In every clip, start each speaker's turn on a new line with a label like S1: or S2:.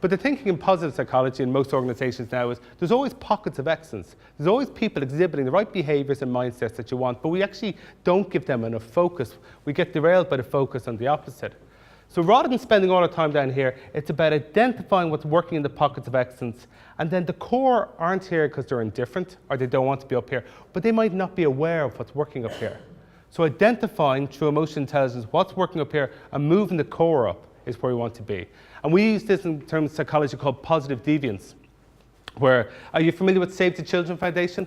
S1: But the thinking in positive psychology in most organizations now is there's always pockets of excellence. There's always people exhibiting the right behaviors and mindsets that you want, but we actually don't give them enough focus. We get derailed by the focus on the opposite. So rather than spending all our time down here, it's about identifying what's working in the pockets of excellence. And then the core aren't here because they're indifferent or they don't want to be up here, but they might not be aware of what's working up here. So identifying through emotional intelligence what's working up here and moving the core up is where we want to be. And we use this in terms of psychology called positive deviance, where, are you familiar with Save the Children Foundation?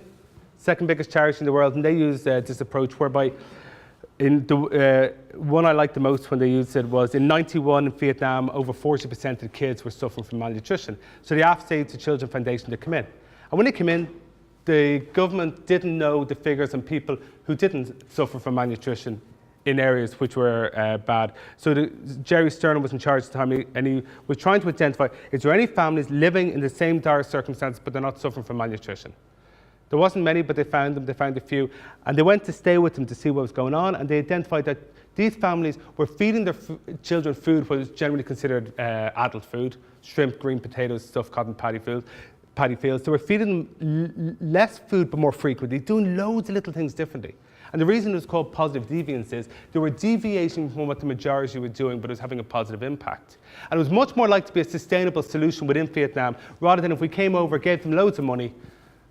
S1: Second biggest charity in the world, and they use this approach whereby in the one I liked the most when they used it was in 91 in Vietnam, over 40% of the kids were suffering from malnutrition. So they asked Save the Children Foundation to come in. And when they came in, the government didn't know the figures on people who didn't suffer from malnutrition in areas which were bad. So Jerry Stern was in charge at the time, and he was trying to identify, is there any families living in the same dire circumstances, but they're not suffering from malnutrition? There wasn't many, but they found them, they found a few. And they went to stay with them to see what was going on, and they identified that these families were feeding their children food, what is generally considered adult food, shrimp, green potatoes, stuffed cotton paddy fields. They were feeding them less food, but more frequently, doing loads of little things differently. And the reason it was called positive deviance is they were deviating from what the majority were doing, but it was having a positive impact. And it was much more likely to be a sustainable solution within Vietnam, rather than if we came over, gave them loads of money,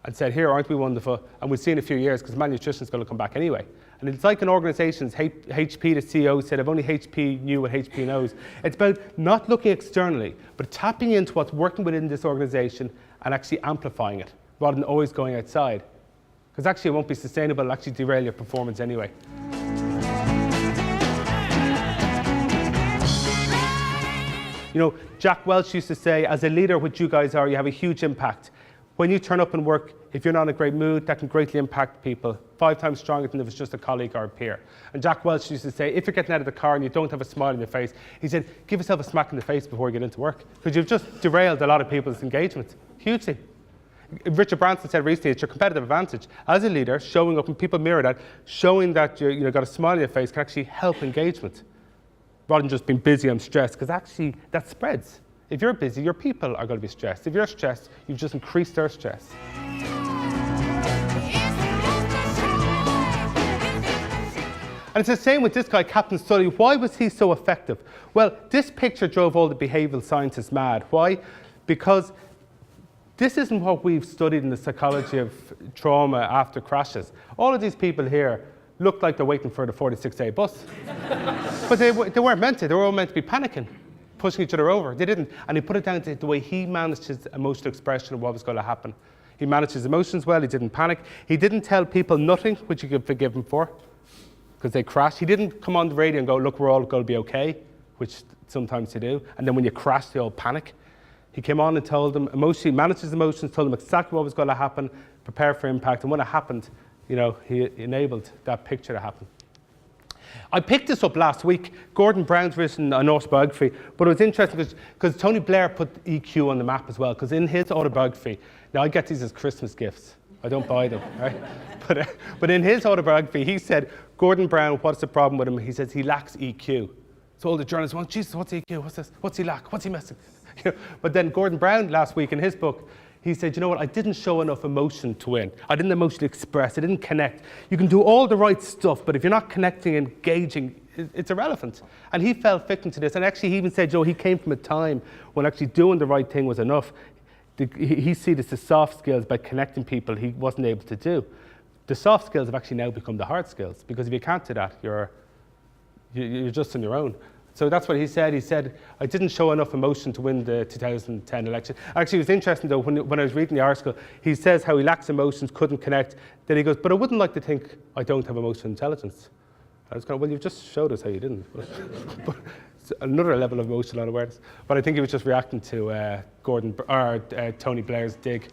S1: and said, here, aren't we wonderful? And we'll see in a few years, because malnutrition is going to come back anyway. And it's like in organizations, HP, the CEO, said, if only HP knew what HP knows. It's about not looking externally, but tapping into what's working within this organization and actually amplifying it, rather than always going outside. Because actually it won't be sustainable, it'll actually derail your performance anyway. You know, Jack Welch used to say, as a leader, what you guys are, you have a huge impact. When you turn up and work, if you're not in a great mood, that can greatly impact people, 5 times stronger than if it's just a colleague or a peer. And Jack Welch used to say, if you're getting out of the car and you don't have a smile on your face, he said, give yourself a smack in the face before you get into work, because you've just derailed a lot of people's engagement, hugely. Richard Branson said recently, it's your competitive advantage. As a leader, showing up, and people mirror that, showing that you've got a smile on your face can actually help engagement, rather than just being busy and stressed, because actually that spreads. If you're busy, your people are going to be stressed. If you're stressed, you've just increased their stress. And it's the same with this guy, Captain Sully. Why was he so effective? Well, this picture drove all the behavioral scientists mad. Why? Because this isn't what we've studied in the psychology of trauma after crashes. All of these people here looked like they're waiting for the 46A bus. But they weren't meant to. They were all meant to be panicking, pushing each other over. They didn't. And he put it down to the way he managed his emotional expression of what was going to happen. He managed his emotions well. He didn't panic. He didn't tell people nothing, which you could forgive him for, because they crashed. He didn't come on the radio and go, look, we're all going to be okay, which sometimes they do. And then when you crash, they all panic. He came on and told them, emotionally managed his emotions, told them exactly what was going to happen, prepare for impact. And when it happened, you know, he enabled that picture to happen. I picked this up last week. Gordon Brown's written an autobiography, but it was interesting because Tony Blair put EQ on the map as well, because in his autobiography, now I get these as Christmas gifts. I don't buy them, right? But in his autobiography, he said, Gordon Brown, what's the problem with him? He says he lacks EQ. So all the journalists went, Jesus, what's EQ? What's this? What's he lack? What's he missing? You know, but then Gordon Brown last week in his book, he said, you know what, I didn't show enough emotion to win. I didn't emotionally express, I didn't connect. You can do all the right stuff, but if you're not connecting, engaging, it's irrelevant. And he fell victim to this. And actually he even said, he came from a time when actually doing the right thing was enough. He sees the soft skills by connecting people he wasn't able to do. The soft skills have actually now become the hard skills, because if you can't do that, you're just on your own. So that's what he said. He said, I didn't show enough emotion to win the 2010 election. Actually, it was interesting, though, when I was reading the article, he says how he lacks emotions, couldn't connect. Then he goes, but I wouldn't like to think I don't have emotional intelligence. I was going, well, you've just showed us how you didn't. But it's another level of emotional awareness. But I think he was just reacting to Tony Blair's dig.